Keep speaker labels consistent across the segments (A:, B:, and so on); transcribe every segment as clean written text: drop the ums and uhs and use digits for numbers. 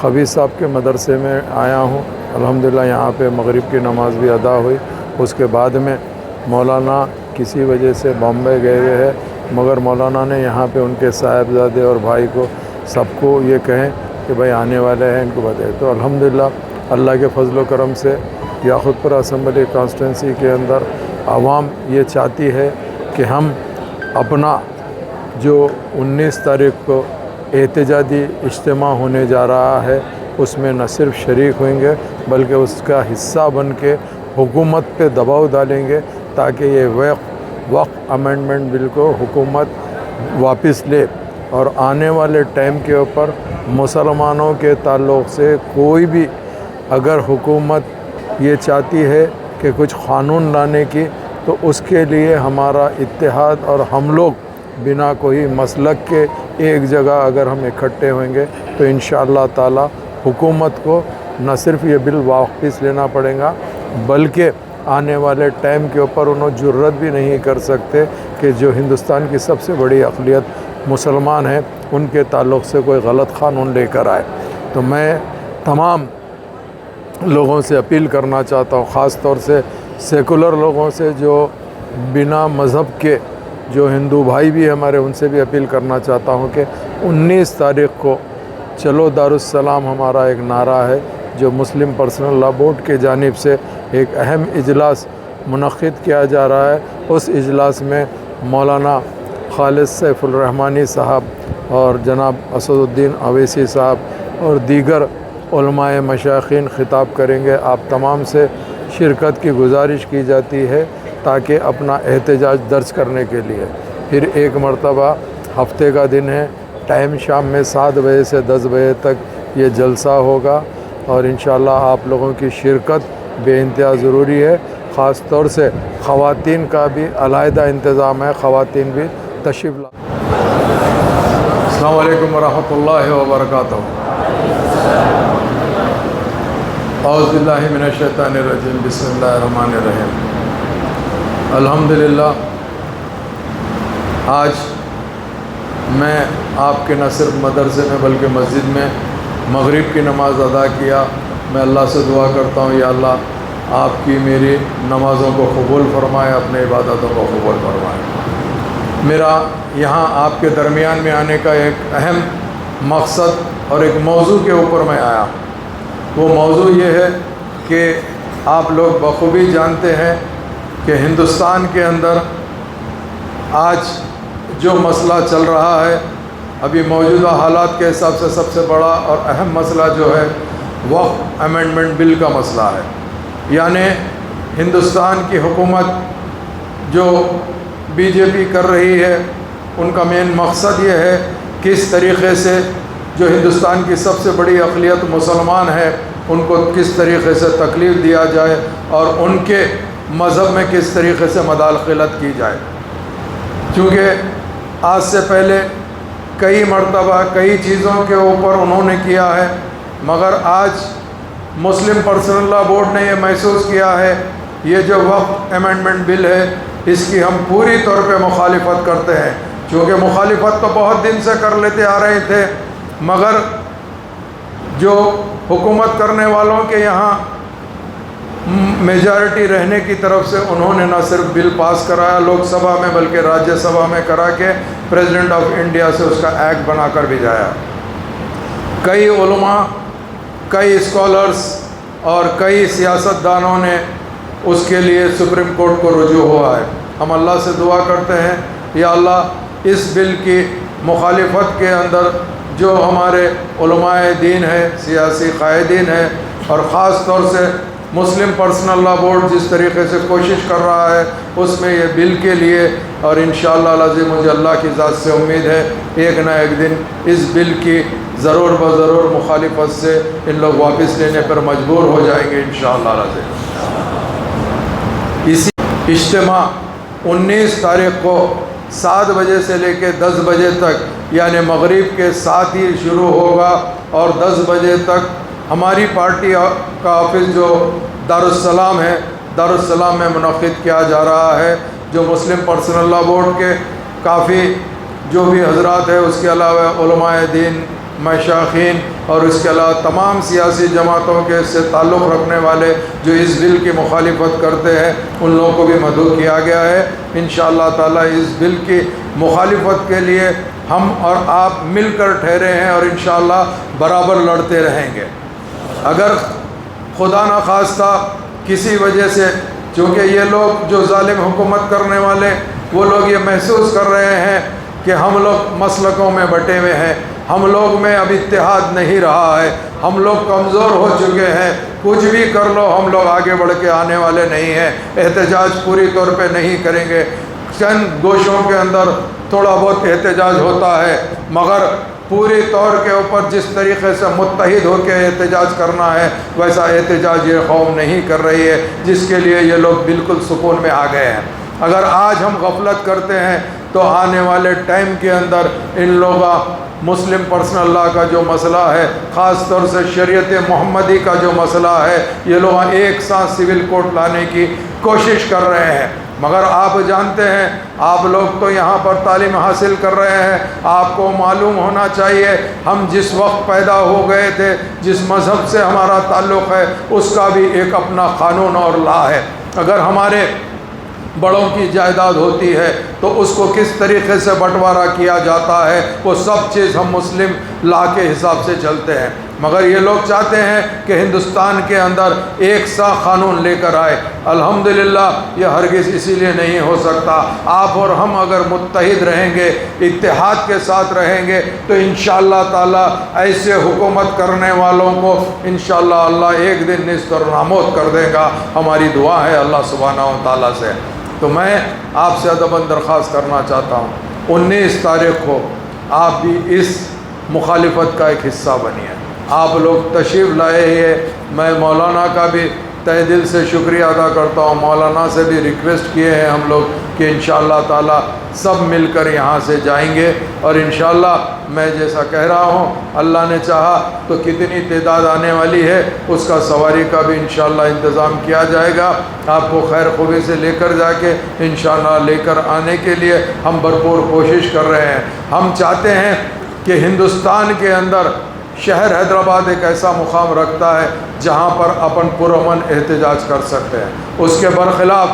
A: خبیث صاحب کے مدرسے میں آیا ہوں۔ الحمدللہ یہاں پہ مغرب کی نماز بھی ادا ہوئی۔ اس کے بعد میں مولانا کسی وجہ سے بامبے گئے ہوئے ہے، مگر مولانا نے یہاں پہ ان کے صاحبزادے اور بھائی کو سب کو یہ کہیں کہ بھائی آنے والے ہیں، ان کو بتائیں۔ تو الحمدللہ اللہ کے فضل و کرم سے یاقوت پورہ اسمبلی کانسٹیٹنسی کے اندر عوام یہ چاہتی ہے کہ ہم اپنا جو 19 تاریخ کو احتجاجی اجتماع ہونے جا رہا ہے اس میں نہ صرف شریک ہوئیں گے بلکہ اس کا حصہ بن کے حکومت پہ دباؤ ڈالیں گے تاکہ یہ وقف امینڈمنٹ بل کو حکومت واپس لے، اور آنے والے ٹائم کے اوپر مسلمانوں کے تعلق سے کوئی بھی اگر حکومت یہ چاہتی ہے کہ کچھ قانون لانے کی تو اس کے لیے ہمارا اتحاد، اور ہم لوگ بنا کوئی مسلک کے ایک جگہ اگر ہم اکٹھے ہوئیں گے تو انشاءاللہ تعالی حکومت کو نہ صرف یہ بل واپس لینا پڑے گا بلکہ آنے والے ٹائم کے اوپر انہوں جرت بھی نہیں کر سکتے کہ جو ہندوستان کی سب سے بڑی اقلیت مسلمان ہیں ان کے تعلق سے کوئی غلط قانون لے کر آئے۔ تو میں تمام لوگوں سے اپیل کرنا چاہتا ہوں، خاص طور سے سیکولر لوگوں سے جو بنا مذہب کے جو ہندو بھائی بھی ہمارے، ان سے بھی اپیل کرنا چاہتا ہوں کہ 19 تاریخ کو چلو دارالسلام ہمارا ایک نعرہ ہے جو مسلم پرسنل لا بورڈ کے جانب سے ایک اہم اجلاس منعقد کیا جا رہا ہے۔ اس اجلاس میں مولانا خالد سیف الرحمانی صاحب اور جناب اسد الدین اویسی صاحب اور دیگر علماء مشائخین خطاب کریں گے۔ آپ تمام سے شرکت کی گزارش کی جاتی ہے تاکہ اپنا احتجاج درج کرنے کے لیے۔ پھر ایک مرتبہ ہفتے کا دن ہے، ٹائم شام میں 7 بجے سے 10 بجے تک یہ جلسہ ہوگا، اور انشاءاللہ آپ لوگوں کی شرکت بے انتہا ضروری ہے۔ خاص طور سے خواتین کا بھی علیحدہ انتظام ہے، خواتین بھی تشریف لا۔ السلام علیکم ورحمۃ اللہ وبرکاتہ۔ اعوذ باللہ من الشیطان الرجیم، بسم اللہ الرحمن الرحیم۔ الحمدللہ آج میں آپ کے نہ صرف مدرسے میں بلکہ مسجد میں مغرب کی نماز ادا کیا۔ میں اللہ سے دعا کرتا ہوں یا اللہ آپ کی میری نمازوں کو قبول فرمائے، اپنے عبادتوں کو قبول فرمائے۔ میرا یہاں آپ کے درمیان میں آنے کا ایک اہم مقصد اور ایک موضوع کے اوپر میں آیا۔ وہ موضوع یہ ہے کہ آپ لوگ بخوبی جانتے ہیں کہ ہندوستان کے اندر آج جو مسئلہ چل رہا ہے، ابھی موجودہ حالات کے حساب سے سب سے بڑا اور اہم مسئلہ جو ہے وقف امینڈمنٹ بل کا مسئلہ ہے۔ یعنی ہندوستان کی حکومت جو بی جے پی کر رہی ہے، ان کا مین مقصد یہ ہے کس طریقے سے جو ہندوستان کی سب سے بڑی اقلیت مسلمان ہے ان کو کس طریقے سے تکلیف دیا جائے اور ان کے مذہب میں کس طریقے سے مداخلت کی جائے۔ کیونکہ آج سے پہلے کئی مرتبہ کئی چیزوں کے اوپر انہوں نے کیا ہے، مگر آج مسلم پرسنل لا بورڈ نے یہ محسوس کیا ہے یہ جو وقف امینڈمنٹ بل ہے اس کی ہم پوری طور پہ مخالفت کرتے ہیں۔ چونکہ مخالفت تو بہت دن سے کر لیتے آ رہے تھے، مگر جو حکومت کرنے والوں کے یہاں میجارٹی رہنے کی طرف سے انہوں نے نہ صرف بل پاس کرایا لوک سبھا میں بلکہ راجیہ سبھا میں کرا کے پریزیڈنٹ آف انڈیا سے اس کا ایکٹ بنا کر بھی جایا۔ کئی علماء، کئی اسکالرز اور کئی سیاستدانوں نے اس کے لیے سپریم کورٹ کو رجوع ہوا ہے۔ ہم اللہ سے دعا کرتے ہیں یا اللہ اس بل کی مخالفت کے اندر جو ہمارے علماء دین ہیں، سیاسی قائدین ہیں، اور خاص طور سے مسلم پرسنل لا بورڈ جس طریقے سے کوشش کر رہا ہے اس میں یہ بل کے لیے، اور انشاءاللہ العظیم مجھے اللہ کی ذات سے امید ہے ایک نہ ایک دن اس بل کی ضرور بضرور مخالفت سے ان لوگ واپس لینے پر مجبور ہو جائیں گے انشاءاللہ العظیم۔ اسی اجتماع 19 تاریخ کو 7 بجے سے لے کے 10 بجے تک یعنی مغرب کے ساتھ ہی شروع ہوگا، اور 10 بجے تک ہماری پارٹی کا آفس جو دارالسلام ہے، دارالسلام میں منعقد کیا جا رہا ہے، جو مسلم پرسنل لا بورڈ کے کافی جو بھی حضرات ہیں، اس کے علاوہ علماء دین مشائخین اور اس کے علاوہ تمام سیاسی جماعتوں کے اس سے تعلق رکھنے والے جو اس بل کی مخالفت کرتے ہیں ان لوگوں کو بھی مدعو کیا گیا ہے۔ انشاءاللہ تعالیٰ اس بل کی مخالفت کے لیے ہم اور آپ مل کر ٹھہرے ہیں اور انشاءاللہ برابر لڑتے رہیں گے۔ اگر خدا نخواستہ کسی وجہ سے، چونکہ یہ لوگ جو ظالم حکومت کرنے والے وہ لوگ یہ محسوس کر رہے ہیں کہ ہم لوگ مسلکوں میں بٹے ہوئے ہیں، ہم لوگ میں اب اتحاد نہیں رہا ہے، ہم لوگ کمزور ہو چکے ہیں، کچھ بھی کر لو ہم لوگ آگے بڑھ کے آنے والے نہیں ہیں، احتجاج پوری طور پہ نہیں کریں گے۔ چند گوشوں کے اندر تھوڑا بہت احتجاج ہوتا ہے، مگر پوری طور کے اوپر جس طریقے سے متحد ہو کے احتجاج کرنا ہے ویسا احتجاج یہ قوم نہیں کر رہی ہے، جس کے لیے یہ لوگ بالکل سکون میں آ گئے ہیں۔ اگر آج ہم غفلت کرتے ہیں تو آنے والے ٹائم کے اندر ان لوگوں مسلم پرسنل لاء کا جو مسئلہ ہے، خاص طور سے شریعت محمدی کا جو مسئلہ ہے، یہ لوگ ایک ساتھ سول کوڈ لانے کی کوشش کر رہے ہیں۔ مگر آپ جانتے ہیں، آپ لوگ تو یہاں پر تعلیم حاصل کر رہے ہیں، آپ کو معلوم ہونا چاہیے ہم جس وقت پیدا ہو گئے تھے، جس مذہب سے ہمارا تعلق ہے، اس کا بھی ایک اپنا قانون اور لا ہے۔ اگر ہمارے بڑوں کی جائیداد ہوتی ہے تو اس کو کس طریقے سے بٹوارہ کیا جاتا ہے، وہ سب چیز ہم مسلم لا کے حساب سے چلتے ہیں۔ مگر یہ لوگ چاہتے ہیں کہ ہندوستان کے اندر ایک سا قانون لے کر آئے۔ الحمدللہ یہ ہرگز اسی لیے نہیں ہو سکتا۔ آپ اور ہم اگر متحد رہیں گے، اتحاد کے ساتھ رہیں گے تو انشاءاللہ تعالیٰ ایسے حکومت کرنے والوں کو انشاءاللہ اللہ ایک دن نیست اور نامود کر دے گا۔ ہماری دعا ہے اللہ سبحانہ و تعالیٰ سے۔ تو میں آپ سے ادباً درخواست کرنا چاہتا ہوں، 19 تاریخ کو آپ بھی اس مخالفت کا ایک حصہ بنیے۔ آپ لوگ تشریف لائے ہیں، میں مولانا کا بھی تہ دل سے شکریہ ادا کرتا ہوں، مولانا سے بھی ریکویسٹ کیے ہیں ہم لوگ کہ انشاءاللہ تعالیٰ سب مل کر یہاں سے جائیں گے، اور انشاءاللہ میں جیسا کہہ رہا ہوں اللہ نے چاہا تو کتنی تعداد آنے والی ہے اس کا سواری کا بھی انشاءاللہ انتظام کیا جائے گا۔ آپ کو خیر خوبی سے لے کر جا کے انشاءاللہ لے کر آنے کے لیے ہم بھرپور کوشش کر رہے ہیں۔ ہم چاہتے ہیں کہ ہندوستان کے اندر شہر حیدرآباد ایک ایسا مقام رکھتا ہے جہاں پر اپن پرامن احتجاج کر سکتے ہیں۔ اس کے برخلاف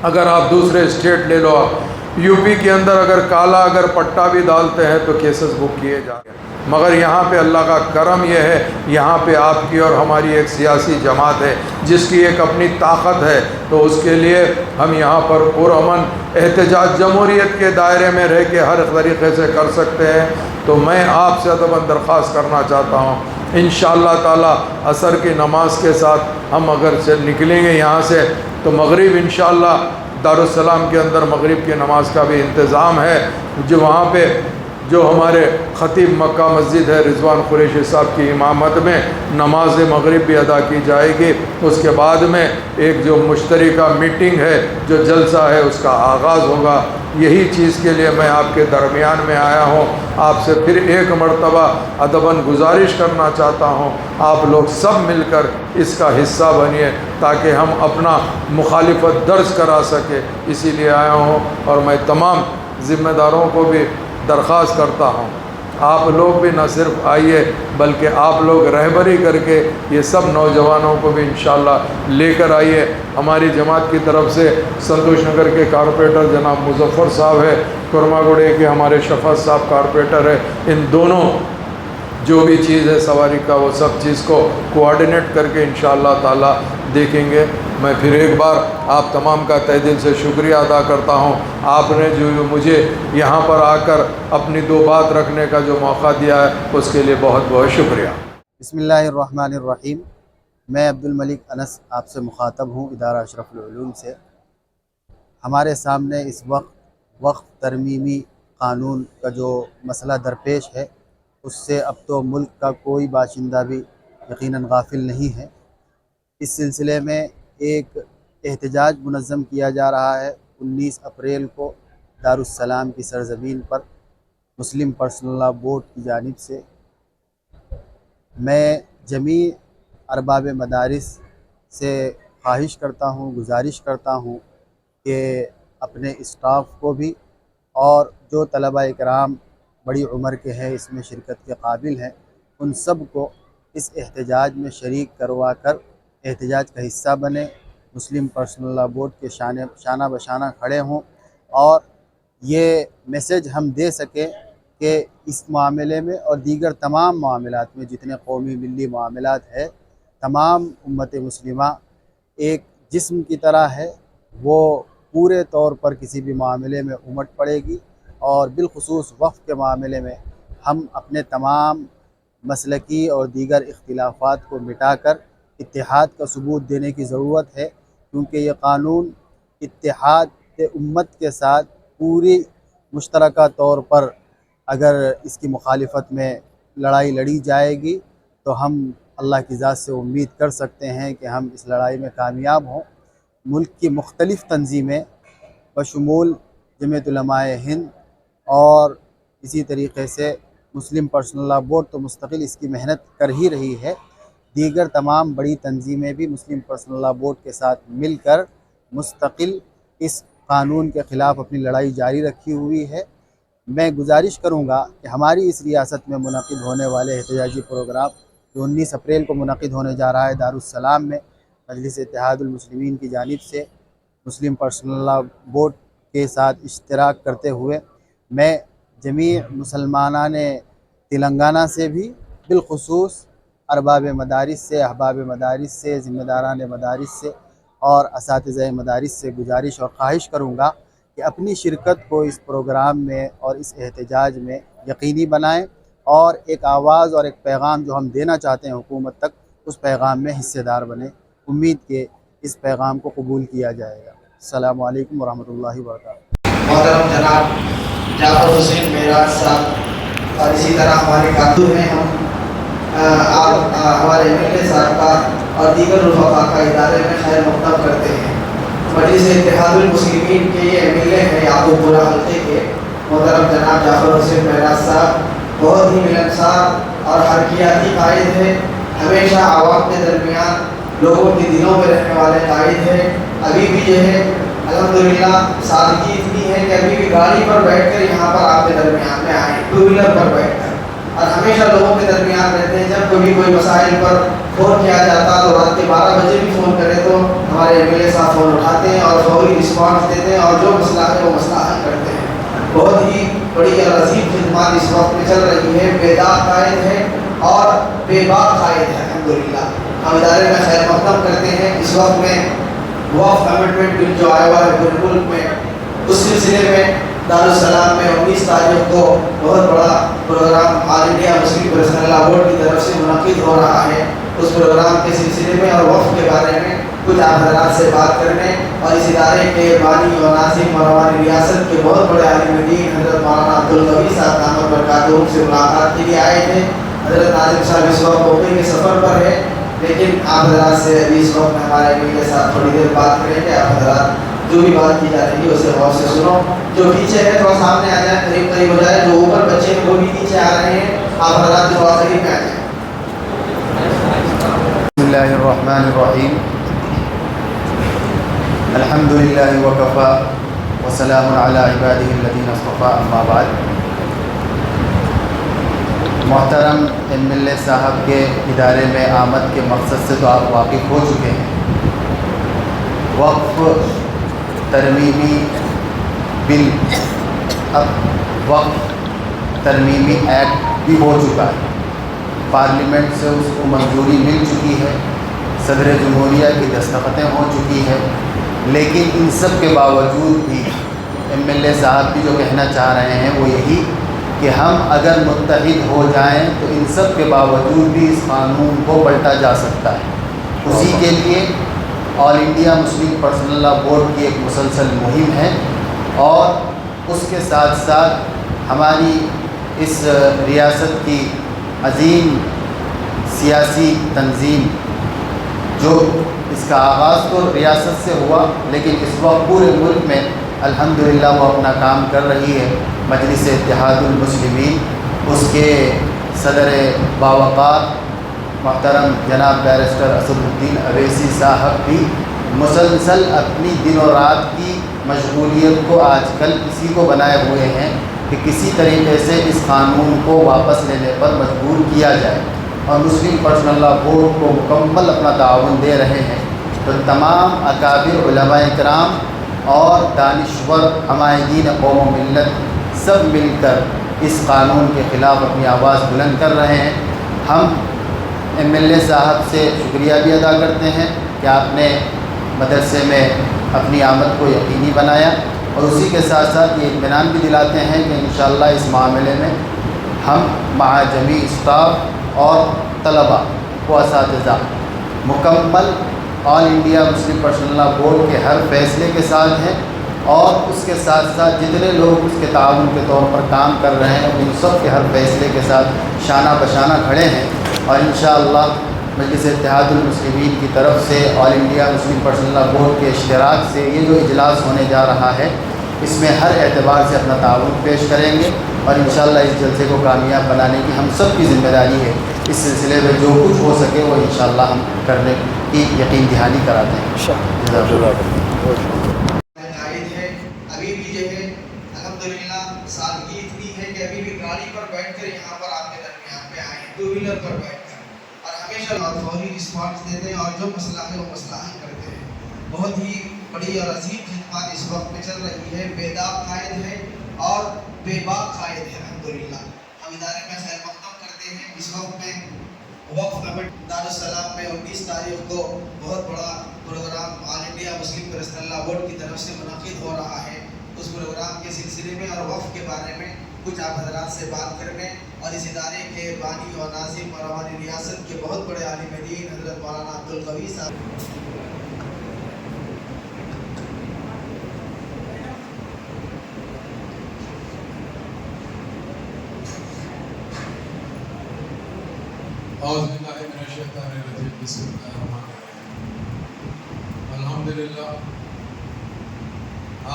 A: اگر آپ دوسرے اسٹیٹ لے لو، آپ یو پی کے اندر اگر کالا اگر پٹا بھی ڈالتے ہیں تو کیسز بک کیے جائیں گے، مگر یہاں پہ اللہ کا کرم یہ ہے، یہاں پہ آپ کی اور ہماری ایک سیاسی جماعت ہے جس کی ایک اپنی طاقت ہے، تو اس کے لیے ہم یہاں پر پرامن احتجاج جمہوریت کے دائرے میں رہ کے ہر طریقے سے کر سکتے ہیں۔ تو میں آپ سے ادباً درخواست کرنا چاہتا ہوں، انشاءاللہ تعالیٰ عصر کی نماز کے ساتھ ہم اگر سے نکلیں گے یہاں سے تو مغرب انشاءاللہ دارالسلام کے اندر مغرب کی نماز کا بھی انتظام ہے، جو وہاں پہ جو ہمارے خطیب مکہ مسجد ہے رضوان قریشی صاحب کی امامت میں نماز مغرب بھی ادا کی جائے گی۔ اس کے بعد میں ایک جو مشترکہ میٹنگ ہے، جو جلسہ ہے، اس کا آغاز ہوگا۔ یہی چیز کے لیے میں آپ کے درمیان میں آیا ہوں، آپ سے پھر ایک مرتبہ ادباً گزارش کرنا چاہتا ہوں آپ لوگ سب مل کر اس کا حصہ بنیے تاکہ ہم اپنا مخالفت درج کرا سکے، اسی لیے آیا ہوں۔ اور میں تمام ذمہ داروں کو بھی درخواست کرتا ہوں آپ لوگ بھی نہ صرف آئیے بلکہ آپ لوگ رہبری کر کے یہ سب نوجوانوں کو بھی انشاءاللہ لے کر آئیے۔ ہماری جماعت کی طرف سے سنتوش نگر کے کارپوریٹر جناب مظفر صاحب ہے، کرما گوڑے کے ہمارے شفاعت صاحب کارپوریٹر ہے، ان دونوں جو بھی چیز ہے سواری کا وہ سب چیز کو کوآرڈینیٹ کر کے انشاءاللہ تعالیٰ دیکھیں گے۔ میں پھر ایک بار آپ تمام کا تہ دل سے شکریہ ادا کرتا ہوں، آپ نے جو مجھے یہاں پر آ کر اپنی دو بات رکھنے کا جو موقع دیا ہے اس کے لیے بہت بہت شکریہ۔
B: بسم اللہ الرحمن الرحیم۔ میں عبدالملک انس آپ سے مخاطب ہوں ادارہ اشرف العلوم سے۔ ہمارے سامنے اس وقت ترمیمی قانون کا جو مسئلہ درپیش ہے اس سے اب تو ملک کا کوئی باشندہ بھی یقیناً غافل نہیں ہے۔ اس سلسلے میں ایک احتجاج منظم کیا جا رہا ہے 19 اپریل کو دارالسلام کی سرزمین پر مسلم پرسنل لاء بورڈ کی جانب سے۔ میں جمیع ارباب مدارس سے خواہش کرتا ہوں، گزارش کرتا ہوں کہ اپنے اسٹاف کو بھی اور جو طلبہ اکرام بڑی عمر کے ہیں، اس میں شرکت کے قابل ہیں، ان سب کو اس احتجاج میں شریک کروا کر احتجاج کا حصہ بنے، مسلم پرسنل لاء بورڈ کے شانہ بشانہ کھڑے ہوں اور یہ میسج ہم دے سکیں کہ اس معاملے میں اور دیگر تمام معاملات میں جتنے قومی ملی معاملات ہے، تمام امت مسلمہ ایک جسم کی طرح ہے، وہ پورے طور پر کسی بھی معاملے میں امٹ پڑے گی، اور بالخصوص وقف کے معاملے میں ہم اپنے تمام مسلکی اور دیگر اختلافات کو مٹا کر اتحاد کا ثبوت دینے کی ضرورت ہے، کیونکہ یہ قانون اتحاد امت کے ساتھ پوری مشترکہ طور پر اگر اس کی مخالفت میں لڑائی لڑی جائے گی تو ہم اللہ کی ذات سے امید کر سکتے ہیں کہ ہم اس لڑائی میں کامیاب ہوں۔ ملک کی مختلف تنظیمیں بشمول جمعیت علماء ہند اور اسی طریقے سے مسلم پرسنل لاء بورڈ تو مستقل اس کی محنت کر ہی رہی ہے، دیگر تمام بڑی تنظیمیں بھی مسلم پرسنل لاء بورڈ کے ساتھ مل کر مستقل اس قانون کے خلاف اپنی لڑائی جاری رکھی ہوئی ہے۔ میں گزارش کروں گا کہ ہماری اس ریاست میں منعقد ہونے والے احتجاجی پروگرام جو 19 اپریل کو منعقد ہونے جا رہا ہے دارالسلام میں، مجلس اتحاد المسلمین کی جانب سے مسلم پرسنل لاء بورڈ کے ساتھ اشتراک کرتے ہوئے میں جمیع مسلمانان تلنگانہ سے بھی، بالخصوص ارباب مدارس سے، احباب مدارس سے، ذمہ داران مدارس سے اور اساتذہ مدارس سے گزارش اور خواہش کروں گا کہ اپنی شرکت کو اس پروگرام میں اور اس احتجاج میں یقینی بنائیں اور ایک آواز اور ایک پیغام جو ہم دینا چاہتے ہیں حکومت تک، اس پیغام میں حصے دار بنیں۔ امید کہ اس پیغام کو قبول کیا جائے گا۔ السلام علیکم ورحمۃ اللہ وبرکاتہ۔
C: محترم جناب جعفر حسین معراج صاحب اور اسی طرح ہمارے کاتب ہیں، ہم آپ ہمارے MLA صاحب کا اور دیگر رفقا کا ادارے میں خیر مقدم کرتے ہیں۔ مجلس اتحاد المسلمین کے یہ MLA ہیں یعقوب پورہ حلقے کے محترم جناب جعفر حسین معراج صاحب بہت ہی ملنسار اور حرکیاتی قائد ہے، ہمیشہ عوام کے درمیان لوگوں کے دلوں میں رہنے والے قائد ہیں۔ ابھی بھی جو ہے الحمدللہ سادگی اتنی ہے کہ ابھی بھی گاڑی پر بیٹھ کر یہاں پر آپ کے درمیان میں آئے، 2 ویلر پر بیٹھ کر، اور ہمیشہ لوگوں کے درمیان رہتے ہیں۔ جب کبھی کوئی مسائل پر فون کیا جاتا تو رات کے 12 بجے بھی فون کرے تو ہمارے MLA صاحب فون اٹھاتے ہیں اور فوری رسپانس دیتے ہیں اور جو مسئلہ ہے وہ مسئلہ حل کرتے ہیں۔ بہت ہی بڑی اور عظیم خدمات اس وقت میں چل رہی ہے، بیدار قائد ہے اور بے باک قائد ہے الحمدللہ۔ ہم ادارے میں خیر مقدم کرتے ہیں۔ اس وقت میں وقف امنڈمنٹ بل جو آیا ہوا ہے پورے ملک میں، اس سلسلے میں دارالسلام میں 19 تاریخ کو بہت بڑا programme All India Muslim Personal Law Board کی طرف سے منعقد ہو رہا ہے۔ اس پروگرام کے سلسلے میں اور وقف کے بارے میں کچھ آپ حضرات سے بات کرنے اور اس ادارے کے بانی اور ناظم اور ہماری ریاست کے بہت بڑے عالم دین حضرت مولانا عبدالقوی صاحب دامت برکاتہم سے ملاقات کے لیے آئے تھے۔ حضرت ناظم صاحب اس وقت موقع کے سفر پر ہے، لیکن آپ حضرات سے ابھی اس وقت ہمارے MLA صاحب تھوڑی دیر بات کریں گے۔ آپ حضرات جو بھی بات کی جا رہی ہے اسے غور سے سنو، جو پیچھے ہے تھوڑا سامنے آ جائیں، قریب قریب ہو جائے، جو اوپر بچے ہیں وہ بھی نیچے آ رہے ہیں، آپ حضرات تھوڑا قریب میں آ جائیں۔
B: بسم اللہ الرحمن الرحیم، الحمدللہ وکفا وسلام علی عبادہ الذین اصطفیٰ، اما بعد۔ محترم MLA صاحب کے ادارے میں آمد کے مقصد سے تو آپ واقف ہو چکے ہیں۔ وقف ترمیمی بل، اب وقف ترمیمی ایکٹ بھی ہو چکا ہے، پارلیمنٹ سے اس کو منظوری مل چکی ہے، صدر جمہوریہ کی دستخطیں ہو چکی ہے، لیکن ان سب کے باوجود بھی MLA صاحب بھی جو کہنا چاہ رہے ہیں وہ یہی کہ ہم اگر متحد ہو جائیں تو ان سب کے باوجود بھی اس قانون کو پلٹا جا سکتا ہے۔ اسی کے لیے All India Muslim Personal Law Board کی ایک مسلسل مہم ہے، اور اس کے ساتھ ساتھ ہماری اس ریاست کی عظیم سیاسی تنظیم جو اس کا آغاز تو ریاست سے ہوا، لیکن اس وقت پورے ملک میں الحمدللہ وہ اپنا کام کر رہی ہے، مجلس اتحاد المسلمین، اس کے صدر باوقار محترم جناب بیرسٹر اسد الدین اویسی صاحب بھی مسلسل اپنی دن و رات کی مشغولیت کو آج کل اسی کو بنائے ہوئے ہیں کہ کسی طریقے سے اس قانون کو واپس لینے پر مجبور کیا جائے، اور مسلم پرسنل لا بورڈ کو مکمل اپنا تعاون دے رہے ہیں۔ تو تمام اکابر علماء کرام اور دانشور عمائدین قوم و ملت سب مل کر اس قانون کے خلاف اپنی آواز بلند کر رہے ہیں۔ ہم MLA صاحب سے شکریہ بھی ادا کرتے ہیں کہ آپ نے مدرسے میں اپنی آمد کو یقینی بنایا، اور اسی کے ساتھ ساتھ یہ اطمینان بھی دلاتے ہیں کہ انشاءاللہ اس معاملے میں ہم مع جمیع اسٹاف اور طلباء و اساتذہ مکمل آل انڈیا مسلم پرسنل لا بورڈ کے ہر فیصلے کے ساتھ ہیں، اور اس کے ساتھ ساتھ جتنے لوگ اس کے تعاون کے طور پر کام کر رہے ہیں ان سب کے ہر فیصلے کے ساتھ شانہ بشانہ کھڑے ہیں۔ اور انشاءاللہ مجلس اتحاد المسلمین کی طرف سے آل انڈیا مسلم پرسنل لا بورڈ کے اشتراک سے یہ جو اجلاس ہونے جا رہا ہے اس میں ہر اعتبار سے اپنا تعاون پیش کریں گے، اور انشاءاللہ اس جلسے کو کامیاب بنانے کی ہم سب کی ذمہ داری ہے۔ اس سلسلے میں جو کچھ ہو سکے وہ انشاءاللہ ہم کرنے کی یقین دہانی کراتے ہیں۔
C: قائد ہے ابھی بھی جو ہے الحمدللہ سادگی اتنی ہے کہ ابھی بھی گاڑی پر بیٹھ کر یہاں پر آپ کے درمیان پہ آئے ہیں، ٹو ویلر پر بیٹھ کر، اور ہمیشہ فوری رسپانس دیتے ہیں، اور جو مسئلہ ہے وہ مسئلہ حل کرتے ہیں۔ بہت ہی بڑی اور عظیم خدمات اس وقت میں چل رہی ہے، بے داغ قائد ہے اور بے باک قائد ہے الحمدللہ۔ ہم ادارے میں خیر مقدم کرتے ہیں۔ اس وقت میں وقف کمیٹی دارالسلام میں 19 تاریخ کو بہت بڑا programme All India Muslim personal لا بورڈ کی طرف سے منعقد ہو رہا ہے۔ اس پروگرام کے سلسلے میں اور وقف کے بارے میں کچھ آپ حضرات سے بات کرنے، اور اس ادارے کے بانی اور ناظم اور ہماری ریاست کے بہت بڑے عالم دین حضرت مولانا عبدالقوی صاحب
A: اعوذ باللہ من الشیطان الرجیم، بسم اللہ الرحمن الرحیم۔ الحمدللہ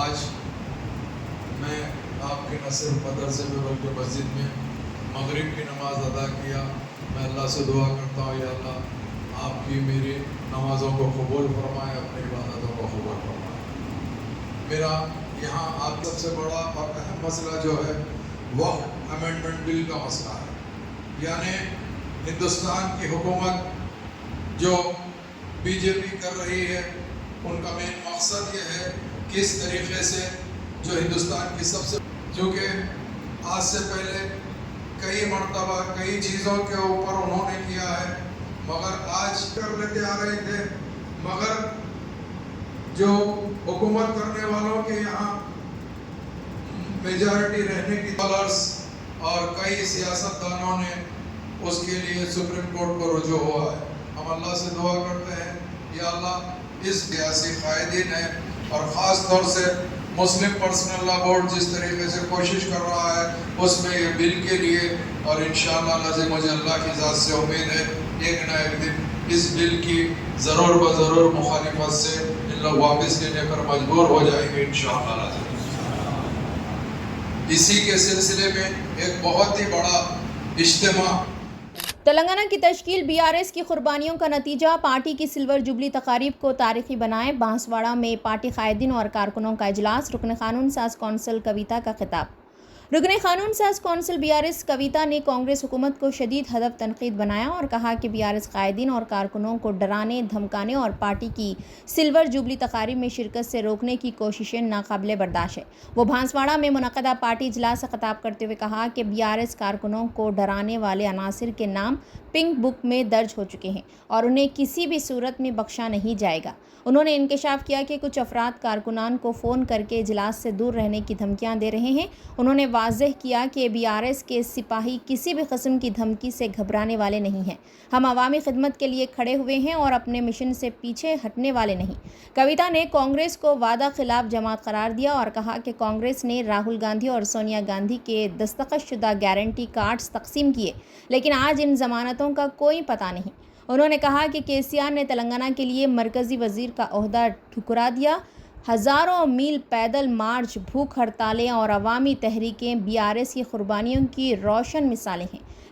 A: آج میں آپ کے نہ صرف مدرسے میں بلکہ مسجد میں مغرب کی نماز ادا کیا۔ میں اللہ سے دعا کرتا ہوں یا اللہ آپ کی میری نمازوں کو قبول فرمائے، اپنی عبادتوں کو قبول فرمائے۔ میرا یہاں آپ سب سے بڑا اور اہم مسئلہ جو ہے وقف امینڈمنٹ بل کا مسئلہ ہے، یعنی ہندوستان کی حکومت جو BJP کر رہی ہے ان کا مین مقصد یہ ہے کس طریقے سے جو ہندوستان کی سب سے، چونکہ آج سے پہلے کئی مرتبہ کئی چیزوں کے اوپر انہوں نے کیا ہے، مگر آج کر لیتے آ رہے تھے، مگر جو حکومت کرنے والوں کے یہاں میجارٹی رہنے کی ڈالرز اور کئی سیاستدانوں نے اس کے لیے سپریم کورٹ کو رجوع ہوا ہے۔ ہم اللہ سے دعا کرتے ہیں یا اللہ اس سیاسی قائدین ہیں اور خاص طور سے مسلم پرسنل لا بورڈ جس طریقے سے کوشش کر رہا ہے اس میں یہ بل کے لیے، اور انشاءاللہ لازم مجھے اللہ کی ذات سے امید ہے ایک نہ ایک دن اس بل کی ضرور بضرور مخالفت سے ان لوگ واپس لینے پر مجبور ہو جائیں گے انشاءاللہ لازم۔ اسی کے سلسلے میں ایک بہت ہی بڑا اجتماع
D: تلنگانہ کی تشکیل BRS کی قربانیوں کا نتیجہ، پارٹی کی سلور جوبلی تقاریب کو تاریخی بنائے، بانسواڑہ میں پارٹی قائدین اور کارکنوں کا اجلاس، رکن قانون ساز کونسل کویتا کا خطاب۔ رکن قانون ساز کونسل BRS کویتا نے کانگریس حکومت کو شدید ہدف تنقید بنایا اور کہا کہ BRS قائدین اور کارکنوں کو ڈرانے، دھمکانے اور پارٹی کی سلور جوبلی تقاریب میں شرکت سے روکنے کی کوششیں ناقابل برداشت ہے۔ وہ بانسواڑہ میں منعقدہ پارٹی اجلاس سے خطاب کرتے ہوئے کہا کہ BRS کارکنوں کو ڈرانے والے عناصر کے نام پنک بک میں درج ہو چکے ہیں اور انہیں کسی بھی صورت میں بخشا نہیں جائے گا۔ انہوں نے انکشاف کیا کہ کچھ افراد کارکنان کو فون کر کے اجلاس سے دور رہنے کی دھمکیاں دے رہے ہیں۔ انہوں نے واضح کیا کہ BRS کے سپاہی کسی بھی قسم کی دھمکی سے گھبرانے والے نہیں ہیں۔ ہم عوامی خدمت کے لیے کھڑے ہوئے ہیں اور اپنے مشن سے پیچھے ہٹنے والے نہیں۔ کویتا نے کانگریس کو وعدہ خلاف جماعت قرار دیا اور کہا کہ کانگریس نے راہل گاندھی اور سونیا گاندھی کے دستخط شدہ گارنٹی کارڈز تقسیم کیے، لیکن آج ان ضمانتوں کا کوئی پتہ نہیں۔ انہوں نے کہا کہ KCR نے تلنگانہ کے لیے مرکزی وزیر کا عہدہ ٹھکرا دیا۔ ہزاروں میل پیدل مارچ، بھوک ہڑتالیں اور عوامی تحریکیں BRS کی قربانیوں کی روشن مثالیں ہیں۔